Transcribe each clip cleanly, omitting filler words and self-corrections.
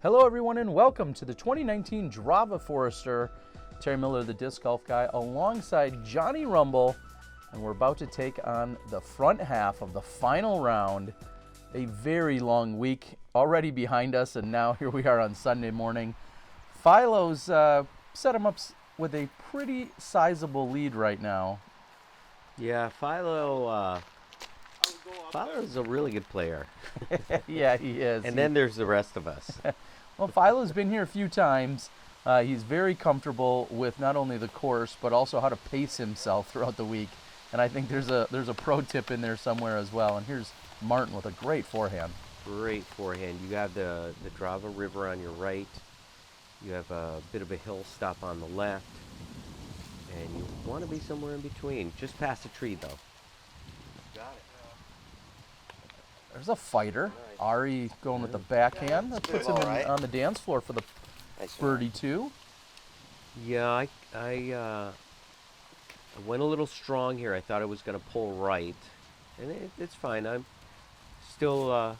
Hello everyone and welcome to the 2019 Drava Forester. Terry Miller, the disc golf guy, alongside Johnny Rumble, and we're about to take on the front half of the final round. A very long week already behind us, and now here we are on Sunday morning. Philo's set him up with a pretty sizable lead right now. Yeah, Philo's a really good player. Yeah, he is. And then there's the rest of us. Well, Philo's been here a few times. He's very comfortable with not only the course, but also how to pace himself throughout the week. And I think there's a pro tip in there somewhere as well. And here's Martin with a great forehand. Great forehand. You have the Drava River on your right. You have a bit of a hill stop on the left. And you want to be somewhere in between. Just past a tree, though. Got it. There's a fighter. Nice. Ari going with the backhand. That puts him on the dance floor for the birdie too. Yeah, I went a little strong here. I thought I was going to pull right, and it's fine. I'm still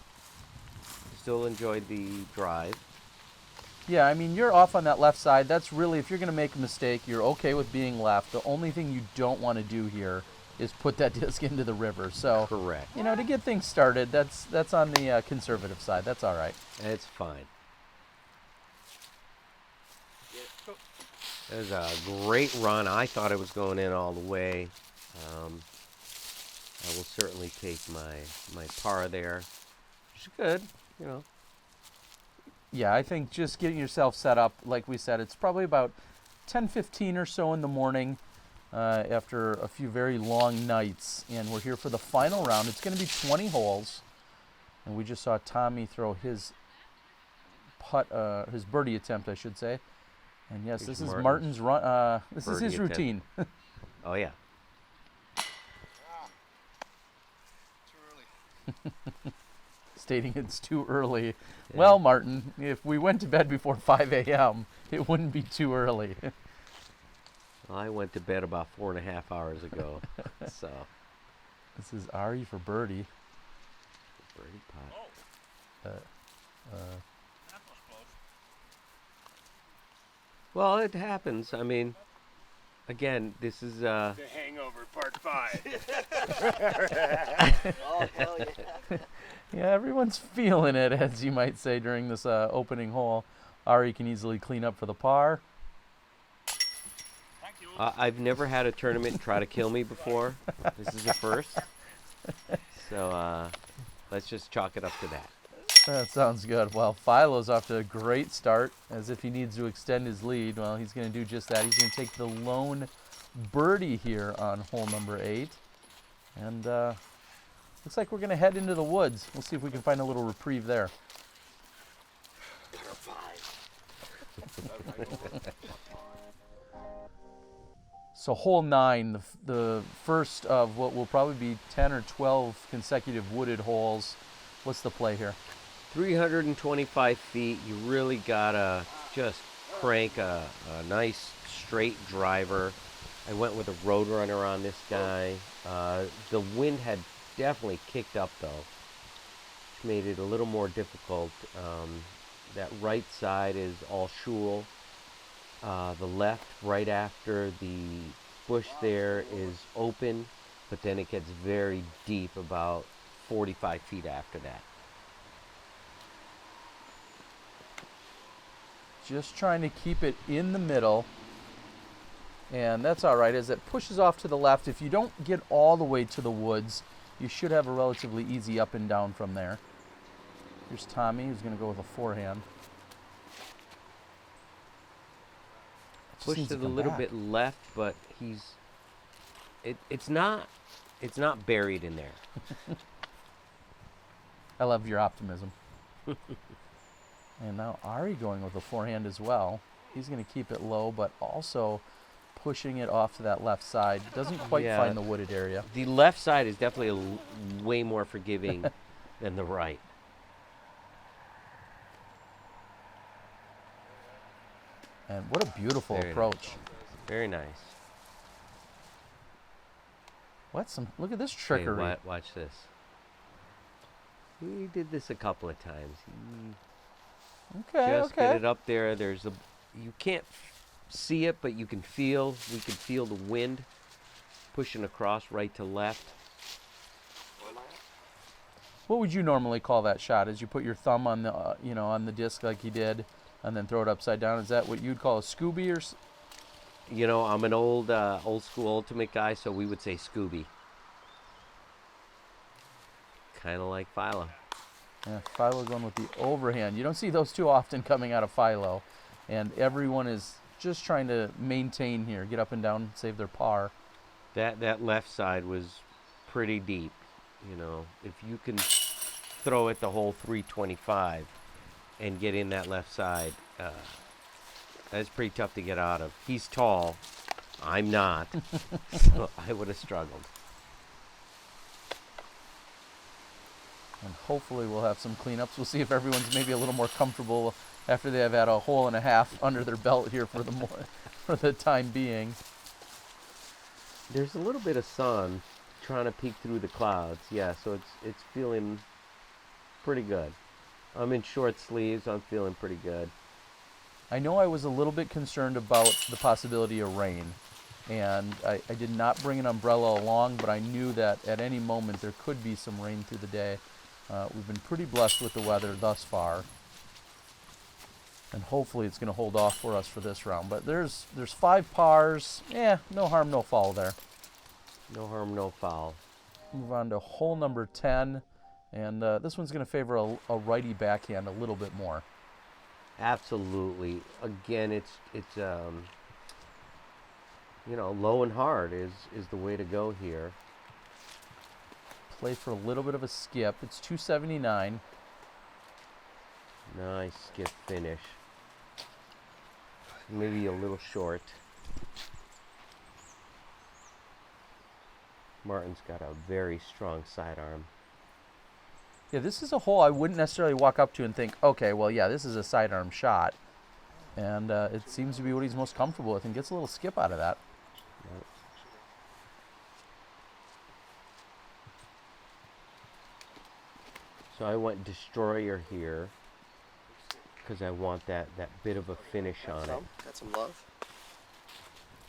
enjoyed the drive. Yeah, I mean, you're off on that left side. That's really, if you're going to make a mistake, you're okay with being left. The only thing you don't want to do here is put that disc into the river. So, correct. You know, to get things started, that's on the conservative side. That's all right. It's fine. It was a great run. I thought it was going in all the way. I will certainly take my par there, which is good, you know. Yeah, I think just getting yourself set up, like we said, it's probably about 10:15 or so in the morning. After a few very long nights, and we're here for the final round. It's going to be 20 holes, and we just saw Tommy throw his his birdie attempt, I should say. And yes, this is Martin's run. This is his routine. Oh yeah. Too early. Stating it's too early. Yeah. Well, Martin, if we went to bed before 5 a.m., it wouldn't be too early. I went to bed about 4.5 hours ago, so. This is Ari for birdie. Birdie pot. That was close. Well, it happens. I mean, again, this is The Hangover Part 5. Oh, hell yeah. Yeah, everyone's feeling it, as you might say, during this opening hole. Ari can easily clean up for the par. I've never had a tournament try to kill me before. This is the first. So let's just chalk it up to that. That sounds good. Well, Philo's off to a great start, as if he needs to extend his lead. Well, he's going to do just that. He's going to take the lone birdie here on hole number 8. And looks like we're going to head into the woods. We'll see if we can find a little reprieve there. So hole 9, the first of what will probably be 10 or 12 consecutive wooded holes. What's the play here? 325 feet. You really gotta just crank a nice straight driver. I went with a Roadrunner on this guy. The wind had definitely kicked up though, which made it a little more difficult. That right side is all shul. The left, right after the bush there, is open, but then it gets very deep about 45 feet after that. Just trying to keep it in the middle, and that's all right as it pushes off to the left. If you don't get all the way to the woods, you should have a relatively easy up and down from there. Here's Tommy, who's going to go with a forehand. Pushed it a little bit left, but it's not buried in there. I love your optimism. And now Ari going with a forehand as well. He's going to keep it low, but also pushing it off to that left side. Doesn't quite find the wooded area. The left side is definitely way more forgiving than the right. And what a beautiful approach. Nice. Very nice. Look at this trickery. Okay, watch this. He did this a couple of times. Okay, Just okay. get it up there. You can't see it, but we can feel the wind pushing across right to left. What would you normally call that shot? As you put your thumb on the, on the disc like you did, and then throw it upside down? Is that what you'd call a Scooby or? I'm an old school ultimate guy, so we would say Scooby. Kind of like Philo. Yeah, Philo going with the overhand. You don't see those too often coming out of Philo, and everyone is just trying to maintain here, get up and down, save their par. That left side was pretty deep. If you can throw it the whole 325 and get in that left side, that's pretty tough to get out of. He's tall. I'm not. So I would have struggled. And hopefully we'll have some cleanups. We'll see if everyone's maybe a little more comfortable after they have had a hole and a half under their belt here for the time being. There's a little bit of sun trying to peek through the clouds. Yeah, so it's feeling pretty good. I'm in short sleeves. I'm feeling pretty good. I know I was a little bit concerned about the possibility of rain, and I did not bring an umbrella along, but I knew that at any moment there could be some rain through the day. We've been pretty blessed with the weather thus far, and hopefully it's going to hold off for us for this round. But there's 5 pars. No harm, no foul there. No harm, no foul. Move on to hole number 10, and this one's going to favor a righty backhand a little bit more. Absolutely. Again, it's low and hard is the way to go here. Play for a little bit of a skip. It's 279. Nice skip finish. Maybe a little short. Martin's got a very strong sidearm. Yeah, this is a hole I wouldn't necessarily walk up to and think, okay, well, yeah, this is a sidearm shot. And it seems to be what he's most comfortable with, and gets a little skip out of that. Yep. So I went Destroyer here because I want that bit of a finish on it. Got some love.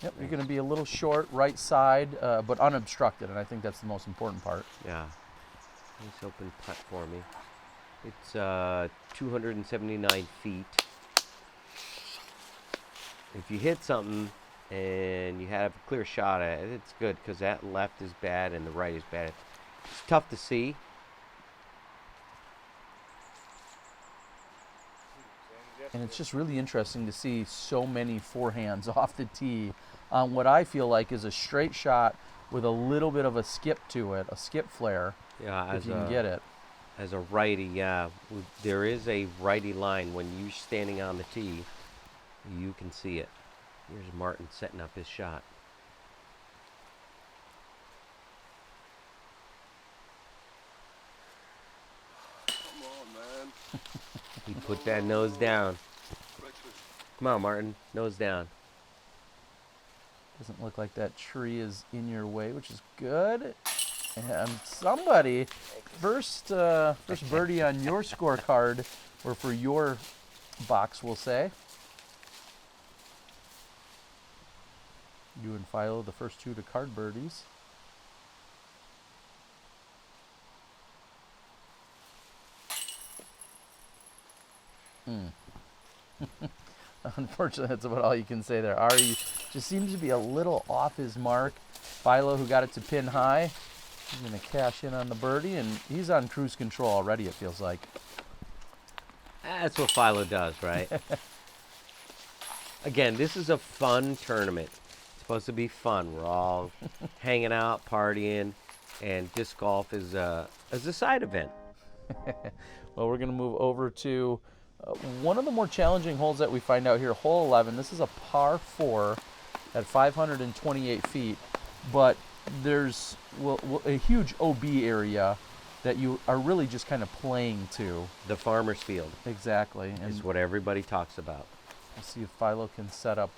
Yep, you're going to be a little short, right side, but unobstructed, and I think that's the most important part. Yeah. Nice open putt for me. It's 279 feet. If you hit something and you have a clear shot at it, it's good because that left is bad and the right is bad. It's tough to see. And it's just really interesting to see so many forehands off the tee on what I feel like is a straight shot with a little bit of a skip to it, a skip flare, Yeah, if you can get it. As a righty, yeah, there is a righty line when you're standing on the tee. You can see it. Here's Martin setting up his shot. Come on, man. He put that nose down. Come on, Martin, nose down. Doesn't look like that tree is in your way, which is good. And somebody, first birdie on your scorecard, or for your box, we'll say. You and Philo, the first 2 to card birdies. Unfortunately, that's about all you can say there. Ari just seems to be a little off his mark. Philo, who got it to pin high, he's going to cash in on the birdie, and he's on cruise control already, it feels like. That's what Philo does, right? Again, this is a fun tournament. It's supposed to be fun. We're all hanging out, partying, and disc golf is a side event. Well, we're going to move over to one of the more challenging holes that we find out here, hole 11. This is a par 4 at 528 feet, but there's a huge OB area that you are really just kind of playing to. The farmer's field Exactly. And is what everybody talks about. we'll see if Philo can set up.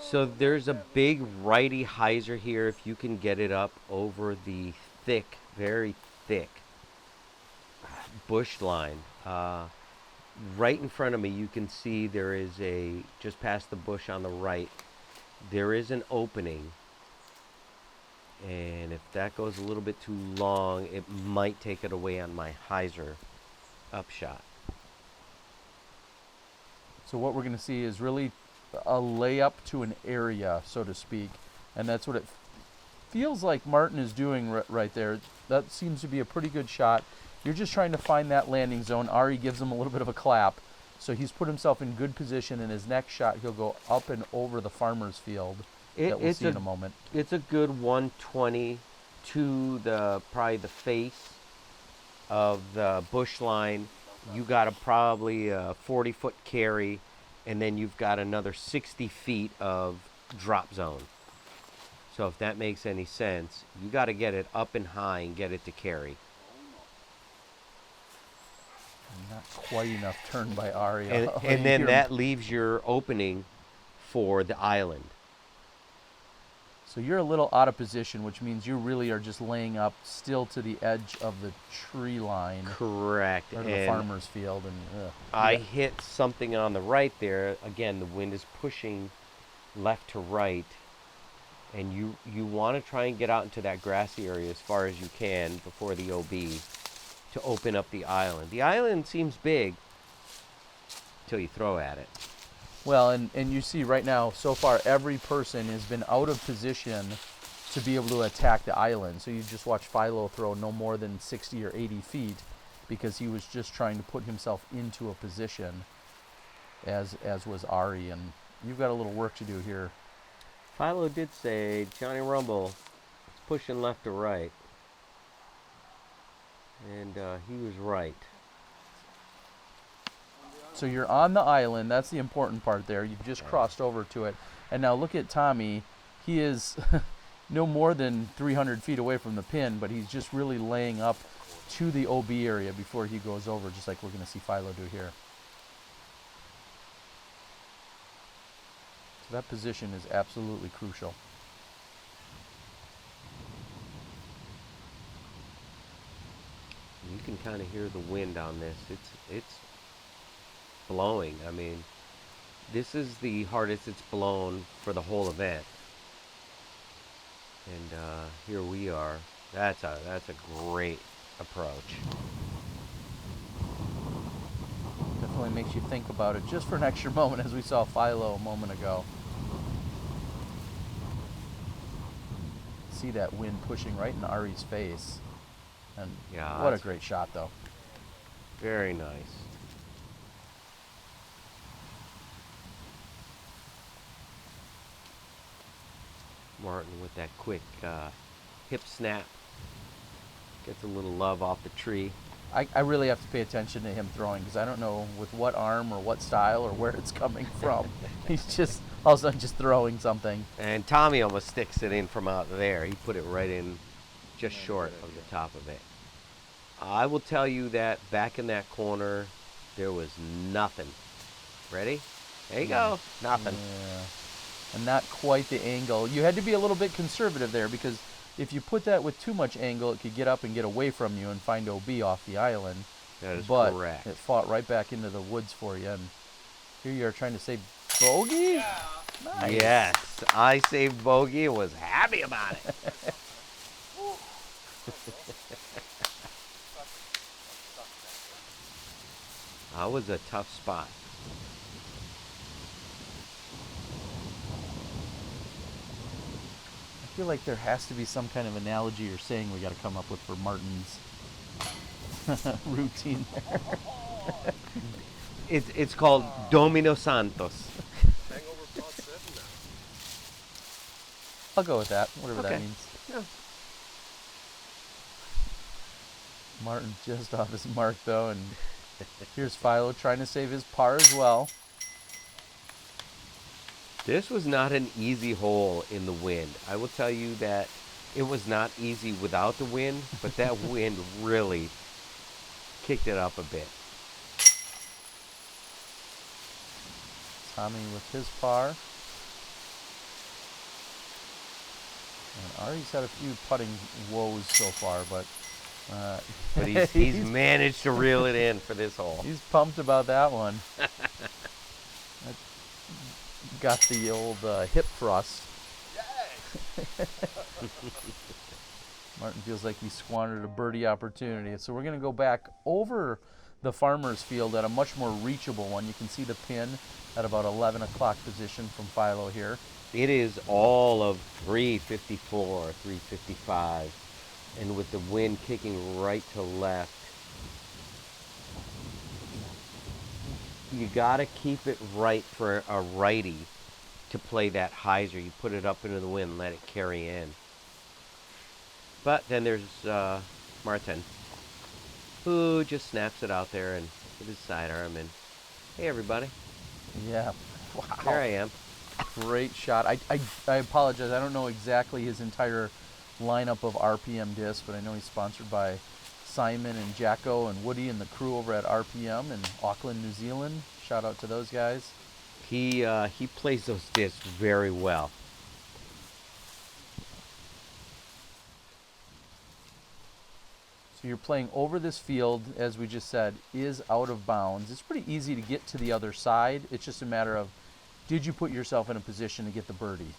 So there's a big righty hyzer here if you can get it up over the thick, very thick bush line. right in front of me, you can see there is just past the bush on the right, there is an opening. And if that goes a little bit too long, it might take it away on my hyzer upshot. So what we're going to see is really a layup to an area, so to speak. And that's what it feels like Martin is doing right there. That seems to be a pretty good shot. You're just trying to find that landing zone. Ari gives him a little bit of a clap. So he's put himself in good position. In his next shot, he'll go up and over the farmer's field. That we'll see in a moment. It's a good 120 to probably the face of the bush line. You got probably a 40-foot carry, and then you've got another 60 feet of drop zone. So if that makes any sense, you got to get it up and high and get it to carry. Not quite enough turn by Ari. And then that leaves your opening for the island. So you're a little out of position, which means you really are just laying up still to the edge of the tree line. Correct. Or the farmer's field. And I hit something on the right there. Again, the wind is pushing left to right. And you want to try and get out into that grassy area as far as you can before the OB to open up the island. The island seems big until you throw at it. Well, and you see right now, so far, every person has been out of position to be able to attack the island. So you just watch Philo throw no more than 60 or 80 feet because he was just trying to put himself into a position, as was Ari. And you've got a little work to do here. Philo did say, Johnny Rumble is pushing left to right. And he was right. So you're on the island. That's the important part there. You've just crossed over to it. And now look at Tommy. He is no more than 300 feet away from the pin, but he's just really laying up to the OB area before he goes over, just like we're going to see Philo do here. So that position is absolutely crucial. You can kind of hear the wind on this. It's blowing. I mean, this is the hardest it's blown for the whole event. And here we are. That's a great approach. Definitely makes you think about it just for an extra moment, as we saw Philo a moment ago. See that wind pushing right in Ari's face. And yeah, what a great shot, though. Very nice. Martin with that quick hip snap. Gets a little love off the tree. I really have to pay attention to him throwing because I don't know with what arm or what style or where it's coming from. He's just all of a sudden just throwing something. And Tommy almost sticks it in from out there. He put it right in just short of the top of it. I will tell you that back in that corner, there was nothing. Ready? There you go. Nothing. Yeah. And not quite the angle. You had to be a little bit conservative there because if you put that with too much angle, it could get up and get away from you and find OB off the island. That is but correct. It fought right back into the woods for you. And here you are trying to say bogey? Yeah. Nice. Yes, I saved bogey and was happy about it. That was a tough spot. I feel like there has to be some kind of analogy or saying we got to come up with for Martin's routine there. It's called Domino Santos. Hang over pot 7 now. I'll go with that, whatever that Okay. means. Yeah. Martin just off his mark though, and here's Philo trying to save his par as well. This was not an easy hole in the wind. I will tell you that it was not easy without the wind, but that wind really kicked it up a bit. Tommy with his par. And Ari's had a few putting woes so far, but But he's managed to reel it in for this hole. He's pumped about that one. That got the old hip thrust. Martin feels like he squandered a birdie opportunity. So we're going to go back over the farmer's field at a much more reachable one. You can see the pin at about 11 o'clock position from Philo here. It is all of 354, 355. And with the wind kicking right to left, you got to keep it right for a righty to play that hyzer. You put it up into the wind and let it carry in. But then there's Martin, who just snaps it out there and with his sidearm and, hey everybody. Yeah. Wow. There I am. Great shot. I apologize. I don't know exactly his entire lineup of RPM discs, but I know he's sponsored by Simon and Jacko and Woody and the crew over at RPM in Auckland, New Zealand. Shout out to those guys. He plays those discs very well. So you're playing over this field, as we just said, is out of bounds. It's pretty easy to get to the other side. It's just a matter of, did you put yourself in a position to get the birdie?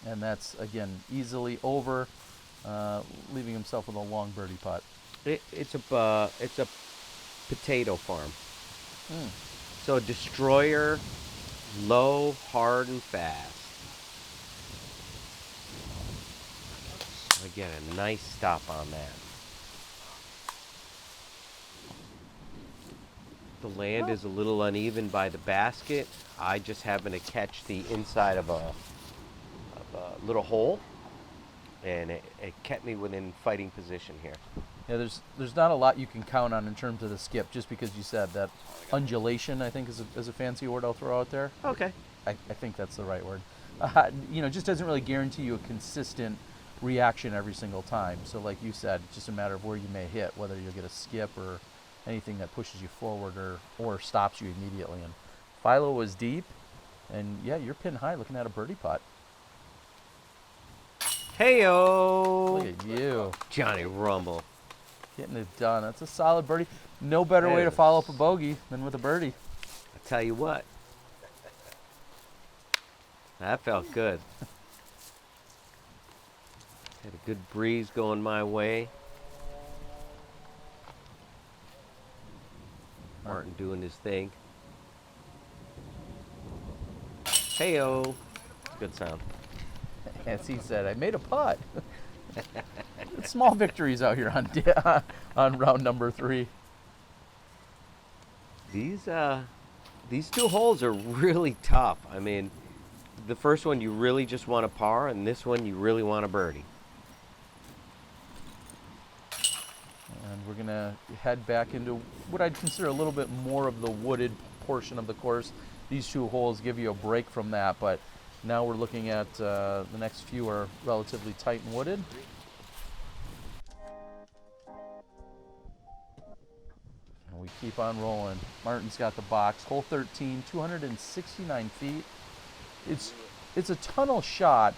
And that's, again, easily over, leaving himself with a long birdie putt. It's a potato farm. So a destroyer, low, hard, and fast. Again, a nice stop on that. The land is a little uneven by the basket. I just happen to catch the inside of a little hole, and it kept me within fighting position here. Yeah, there's not a lot you can count on in terms of the skip, just because you said that undulation, I think, is a fancy word I'll throw out there. Okay. I think that's the right word. Just doesn't really guarantee you a consistent reaction every single time. So like you said, it's just a matter of where you may hit, whether you'll get a skip or anything that pushes you forward or stops you immediately. And Philo was deep, and yeah, you're pin high looking at a birdie putt. Hey-o! Look at you. Johnny Rumble. Getting it done. That's a solid birdie. No better way to follow up a bogey than with a birdie. I tell you what. That felt good. Had a good breeze going my way. Martin doing his thing. Hey-o. Good sound. As he said, I made a putt. Small victories out here on round number 3. These two holes are really tough. I mean, the first one you really just want a par, and this one you really want a birdie. And we're going to head back into what I'd consider a little bit more of the wooded portion of the course. These 2 holes give you a break from that, but now we're looking at the next few are relatively tight and wooded. And we keep on rolling. Martin's got the box. Hole 13, 269 feet. It's a tunnel shot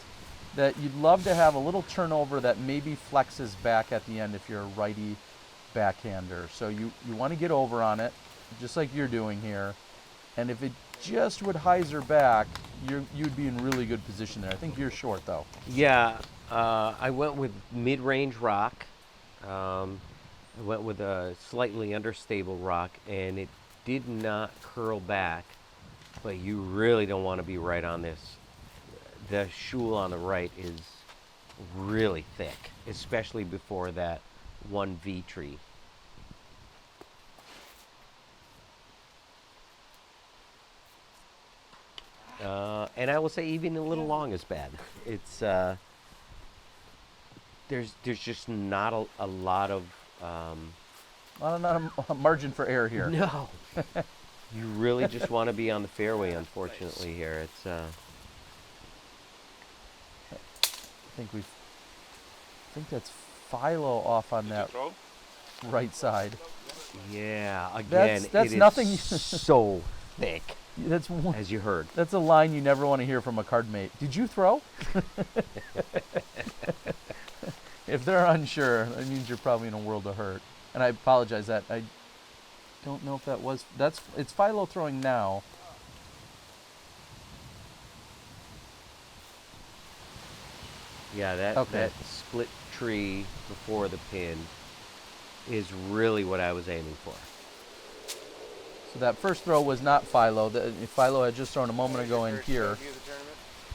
that you'd love to have a little turnover that maybe flexes back at the end if you're a righty backhander. So you want to get over on it, just like you're doing here. And if it just would hyzer back, you'd be in really good position there. I think you're short, though. Yeah, I went with mid-range rock. I went with a slightly understable rock, and it did not curl back. But you really don't want to be right on this. The shoal on the right is really thick, especially before that 1V tree. And I will say even a little long is bad. It's there's just not a lot of not a margin for error here. no. You really just want to be on the fairway, unfortunately. Here it's I think that's Philo off on that right side. yeah. Again, That's it is nothing. so thick, That's one, as you heard. that's a line you never want to hear from a card mate. Did you throw? If they're unsure, that means you're probably in a world of hurt. And I apologize that I don't know if that was, it's Philo throwing now. Yeah, that split tree before the pin is really what I was aiming for. So that first throw was not Philo. Philo had just thrown a moment ago in here.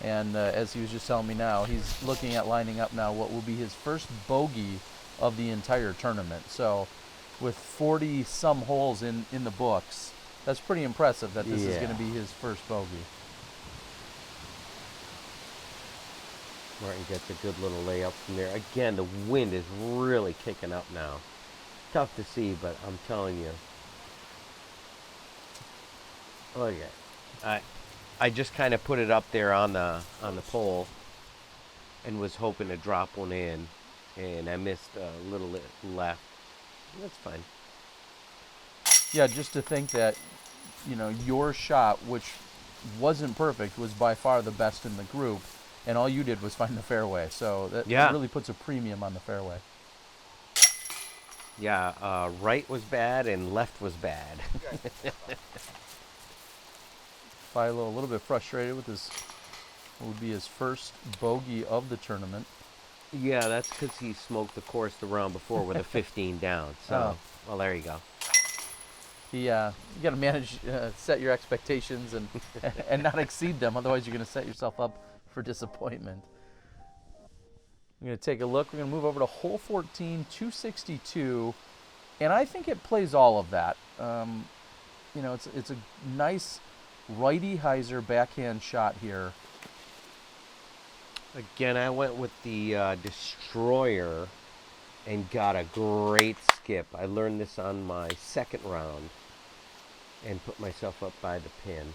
And as he was just telling me now, he's looking at lining up now what will be his first bogey of the entire tournament. So with 40-some holes in the books, that's pretty impressive that this is going to be his first bogey. Martin gets a good little layup from there. Again, the wind is really kicking up now. Tough to see, but I'm telling you. Look at it. I just kind of put it up there on the pole and was hoping to drop one in, and I missed a little left. That's fine. Yeah, just to think that, you know, your shot, which wasn't perfect, was by far the best in the group, and all you did was find the fairway. So that really puts a premium on the fairway. Yeah, right was bad and left was bad. Philo a little bit frustrated with his, what would be his first bogey of the tournament. Yeah, that's because he smoked the course the round before with a 15 down. So, well, there you go. You got to manage, set your expectations and not exceed them. Otherwise, you're going to set yourself up for disappointment. We're going to take a look. We're going to move over to hole 14, 262, and I think it plays all of that. You know, it's a nice righty hyzer backhand shot here. Again, I went with the Destroyer and got a great skip. I learned this on my second round and put myself up by the pin.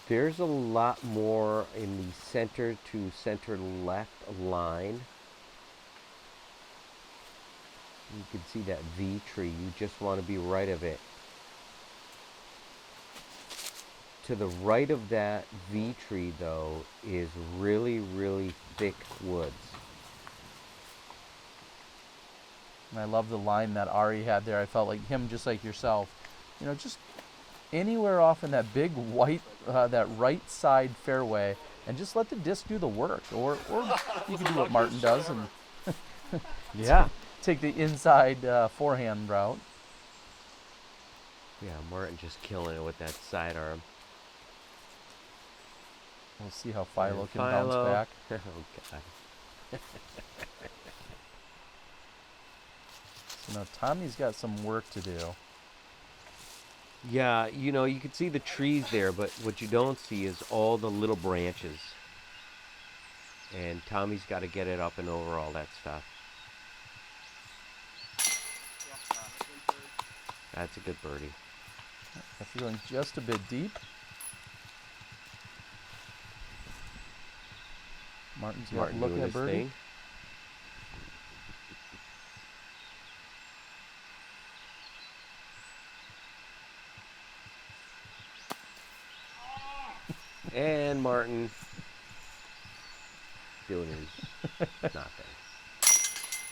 There's a lot more in the center to center left line. You can see that V tree. You just want to be right of it. To the right of that V tree, though, is really, really thick woods. And I love the line that Ari had there. I felt like him, just like yourself, you know, just anywhere off in that big white, that right side fairway, and just let the disc do the work. Or you can do what Martin does and take the inside forehand route. Yeah, Martin just killing it with that sidearm. We'll see how Philo can bounce back. Oh, God. So now Tommy's got some work to do. Yeah, you know, you can see the trees there, but what you don't see is all the little branches. And Tommy's got to get it up and over all that stuff. That's a good birdie. I'm feeling just a bit deep. Martin's got to look doing at his birdie. thing. And Martin doing his nothing.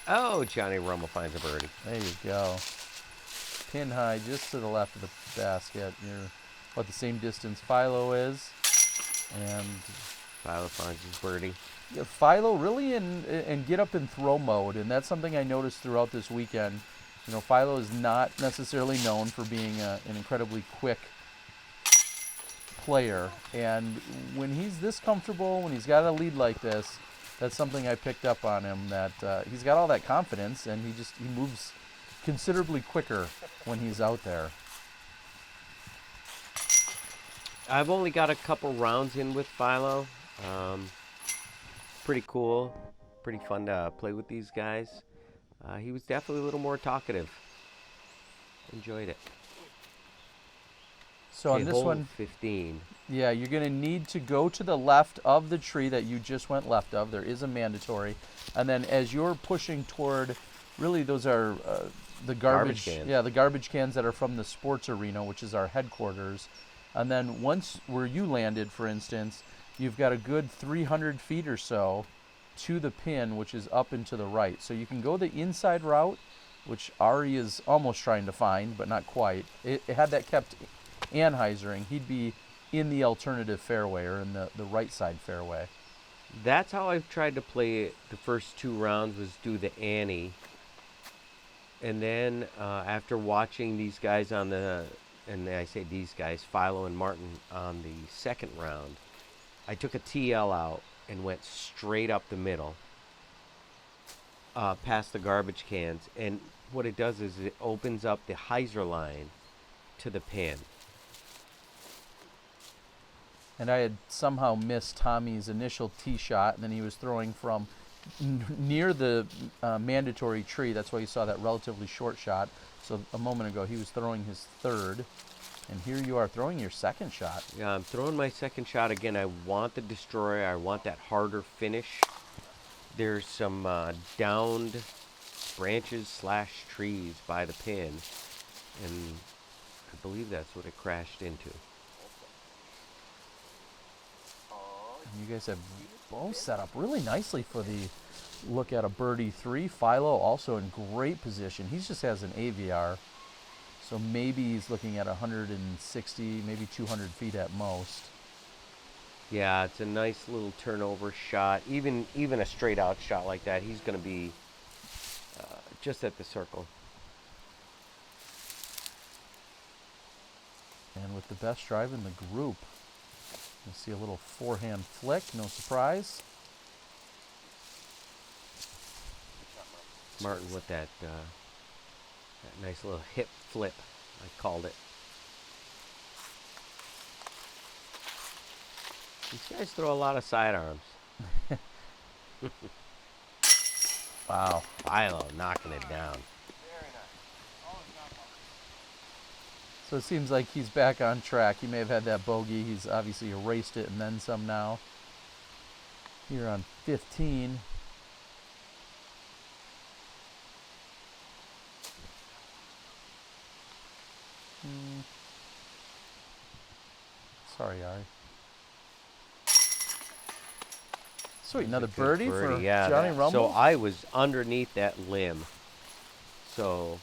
Oh, Johnny Rummel finds a birdie. There you go. Pin high just to the left of the basket. You're about the same distance Philo is. And Philo finds his birdie. yeah, Philo really in get up and throw mode, and that's something I noticed throughout this weekend. You know, Philo is not necessarily known for being an incredibly quick player, and when he's this comfortable, when he's got a lead like this, that's something I picked up on him, that he's got all that confidence, and he moves considerably quicker when he's out there. I've only got a couple rounds in with Philo. Pretty cool, pretty fun to play with these guys. He was definitely a little more talkative. Enjoyed it. So on this hole one, 15. yeah, you're going to need to go to the left of the tree that you just went left of. There is a mandatory. And then as you're pushing toward, really those are the garbage cans. Yeah, the garbage cans that are from the sports arena, which is our headquarters. And then once where you landed, for instance, you've got a good 300 feet or so to the pin, which is up and to the right. So you can go the inside route, which Ari is almost trying to find, but not quite. Had that kept Anheisering, he'd be in the alternative fairway, or in the right side fairway. That's how I've tried to play it the first 2 rounds, was do the Annie. And then after watching these guys on the, and I say these guys, Philo and Martin, on the second round, I took a TL out and went straight up the middle, past the garbage cans. And what it does is it opens up the hyzer line to the pin. And I had somehow missed Tommy's initial tee shot, and then he was throwing from near the mandatory tree. That's why you saw that relatively short shot. So a moment ago, he was throwing his third, and here you are throwing your second shot. Yeah, I'm throwing my second shot again. I want the destroyer. I want that harder finish. There's some downed branches / trees by the pin, and I believe that's what it crashed into. And you guys have both set up really nicely for the look at a birdie 3. Philo also in great position. He just has an AVR, so maybe he's looking at 160, maybe 200 feet at most. Yeah, it's a nice little turnover shot. Even a straight out shot like that, he's going to be just at the circle. And with the best drive in the group, you see a little forehand flick, no surprise. Martin with that nice little hip flip, I called it. These guys throw a lot of sidearms. Wow. Philo knocking it down. So it seems like he's back on track. He may have had that bogey. He's obviously erased it and then some now. Here on 15. Sorry, Ari. Sweet, another birdie for yeah, Johnny Rumble. So I was underneath that limb. So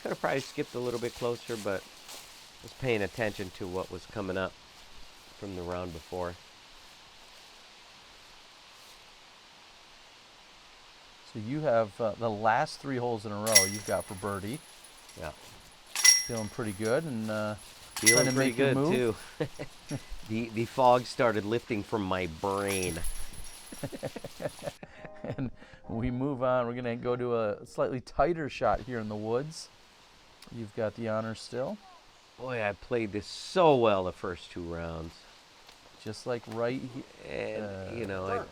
could have probably skipped a little bit closer, but was paying attention to what was coming up from the round before. So you have the last 3 holes in a row you've got for birdie. Yeah. Feeling pretty good and Feeling trying to pretty make your good move. too. The fog started lifting from my brain. And we move on. We're going to go to a slightly tighter shot here in the woods. You've got the honor still. Boy, I played this so well the first 2 rounds. Just like right here. And, you know,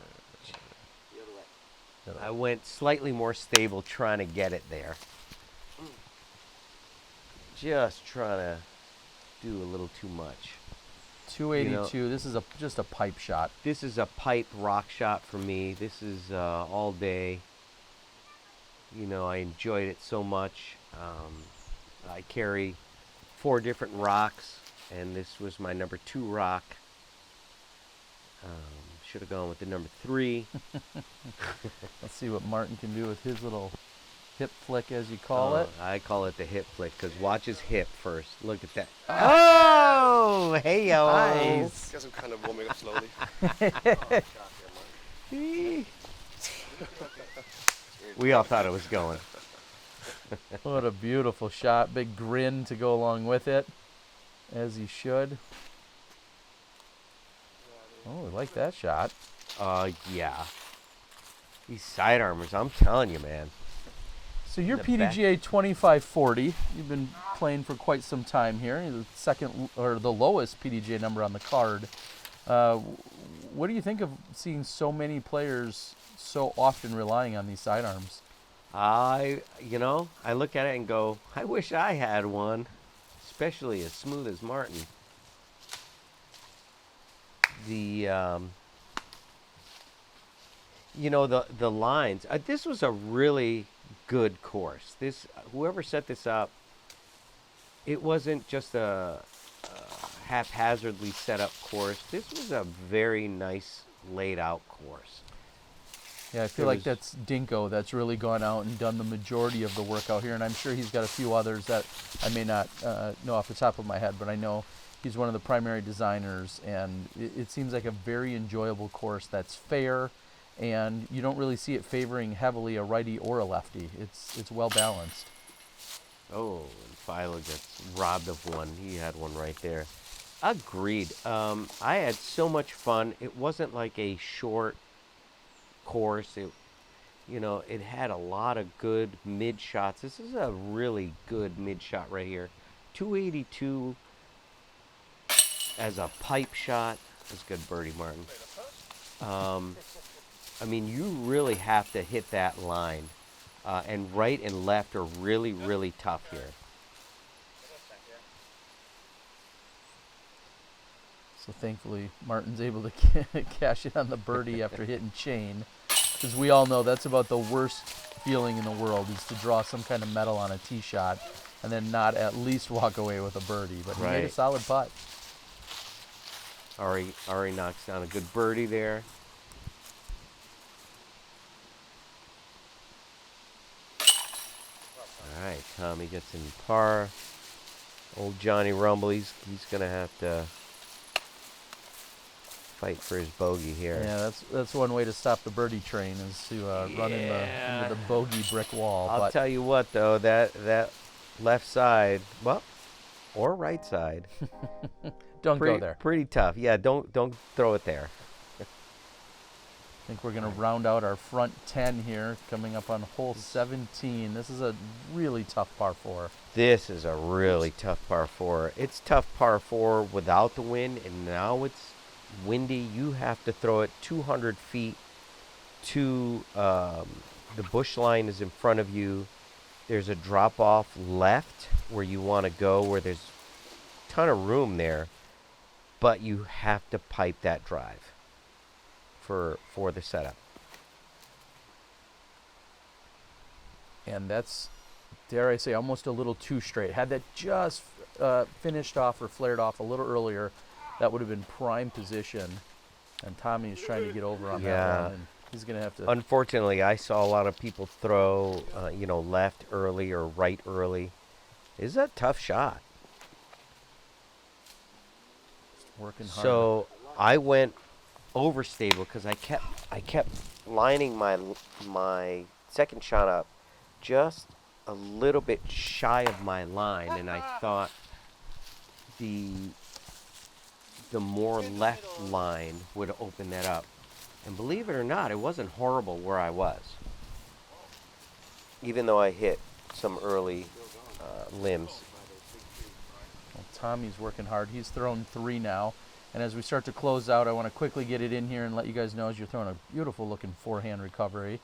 I went slightly more stable trying to get it there. Just trying to do a little too much. 282. You know, this is just a pipe shot. This is a pipe rock shot for me. This is all day. You know, I enjoyed it so much. I carry 4 different rocks, and this was my number 2 rock. Should have gone with the number 3. Let's see what Martin can do with his little hip flick, as you call it. I call it the hip flick, because watch his hip first. Look at that. Oh, hey, yo. Nice. Guess I'm kind of warming up slowly. We all thought it was going. What a beautiful shot. Big grin to go along with it, as he should. Oh, I like that shot. Yeah. These sidearmers, I'm telling you, man. So you're The back- PDGA 2540. You've been playing for quite some time here. You're the second or the lowest PDGA number on the card. What do you think of seeing so many players so often relying on these sidearms? You know, I look at it and go, I wish I had one, especially as smooth as Martin. You know, the lines. This was a really good course. Whoever set this up, it wasn't just a haphazardly set up course. This was a very nice laid out course. Yeah, I feel like that's Dinko that's really gone out and done the majority of the work out here, and I'm sure he's got a few others that I may not know off the top of my head, but I know he's one of the primary designers, and it seems like a very enjoyable course that's fair, and you don't really see it favoring heavily a righty or a lefty. It's well balanced. Oh, and Philo gets robbed of one. He had one right there. Agreed. I had so much fun. It wasn't like a short course. It had a lot of good mid shots. This is a really good mid shot right here. 282 as a pipe shot. That's a good birdie, Martin. I mean, you really have to hit that line. And right and left are really, really tough here. So thankfully, Martin's able to cash it on the birdie after hitting chain. Because we all know that's about the worst feeling in the world, is to draw some kind of metal on a tee shot and then not at least walk away with a birdie. But he made a solid putt. Ari knocks down a good birdie there. All right, Tommy gets in par. Old Johnny Rumble, he's going to have to fight for his bogey here. Yeah, that's one way to stop the birdie train, is to run into the bogey brick wall. I'll tell you what, though, that left side, well, or right side. Don't go there. Pretty tough. Yeah, don't throw it there. I think we're going to round out our front 10 here, coming up on hole 17. This is a really tough par 4. This is a really tough par 4. It's tough par 4 without the wind, and now it's windy. You have to throw it 200 feet to the bush line is in front of you. There's a drop off left where you want to go, where there's a ton of room there, but you have to pipe that drive for the setup. And that's, dare I say, almost a little too straight. Had that just finished off or flared off a little earlier, that would have been prime position. And Tommy is trying to get over on that one, and he's going to have to. Unfortunately, I saw a lot of people throw, left early or right early. It's a tough shot. Working hard. So I went overstable because I kept lining my second shot up just a little bit shy of my line, and I thought the more left line would open that up. And believe it or not, it wasn't horrible where I was, even though I hit some early limbs. Well, Tommy's working hard. He's thrown 3 now. And as we start to close out, I want to quickly get it in here and let you guys know, as you're throwing a beautiful looking forehand recovery.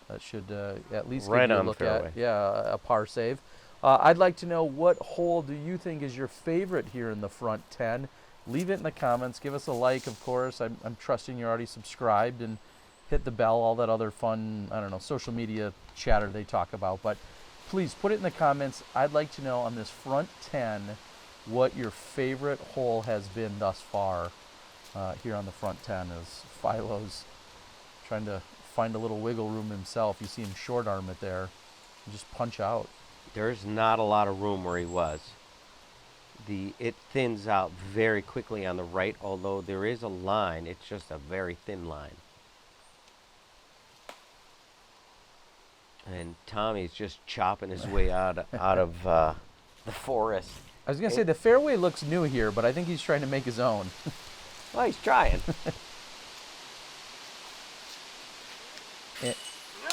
That should at least right give you a on look the fairway. at. Yeah, a par save. I'd like to know, what hole do you think is your favorite here in the front 10? Leave it in the comments. Give us a like, of course. I'm trusting you're already subscribed, and hit the bell, all that other fun, social media chatter they talk about. But please put it in the comments. I'd like to know on this front 10 what your favorite hole has been thus far here on the front 10, as Philo's trying to find a little wiggle room himself. You see him short arm it there and just punch out. There's not a lot of room where he was. It thins out very quickly on the right, although there is a line. It's just a very thin line. And Tommy's just chopping his way out of the forest. I was going to say, the fairway looks new here, but I think he's trying to make his own. Well, he's trying.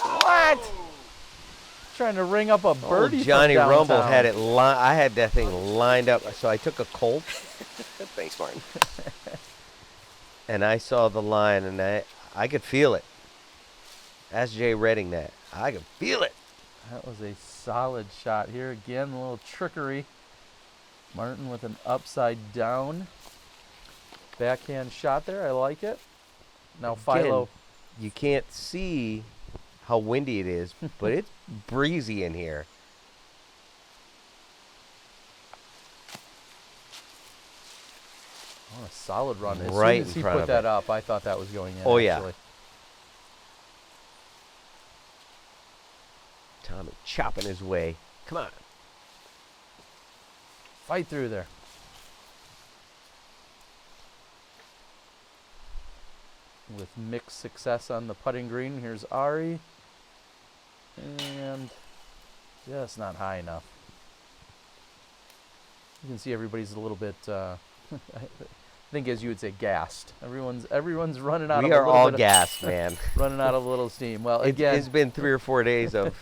What? Trying to ring up a birdie. Johnny from Rumble downtown. had it. I had that thing lined up, so I took a Colt. Thanks, Martin. And I saw the line, and I could feel it. Ask Jay Redding that. I could feel it. That was a solid shot here. Again, a little trickery. Martin with an upside down backhand shot there. I like it. Now Philo. You can't see how windy it is, but it's breezy in here. A solid run. As Right soon as in he front put of that it. up, I thought that was going in. Oh, yeah. actually. Tommy chopping his way. Come on. Fight through there. With mixed success on the putting green. Here's Ari. And just not high enough. You can see everybody's a little bit, I think as you would say, gassed. Everyone's running out We of a are little all bit gassed, man. of, running out of a little steam. Well, again, It's been 3 or 4 days of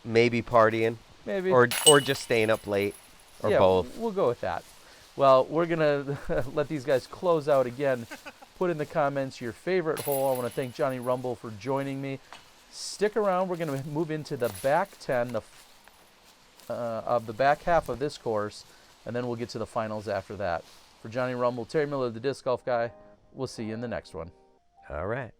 maybe partying maybe. or just staying up late or yeah, both. We'll go with that. Well, we're going to let these guys close out again. Put in the comments your favorite hole. I want to thank Johnny Rumble for joining me. Stick around. We're going to move into the back 10 of the back half of this course, and then we'll get to the finals after that. For Johnny Rumble, Terry Miller, the Disc Golf Guy, we'll see you in the next one. All right.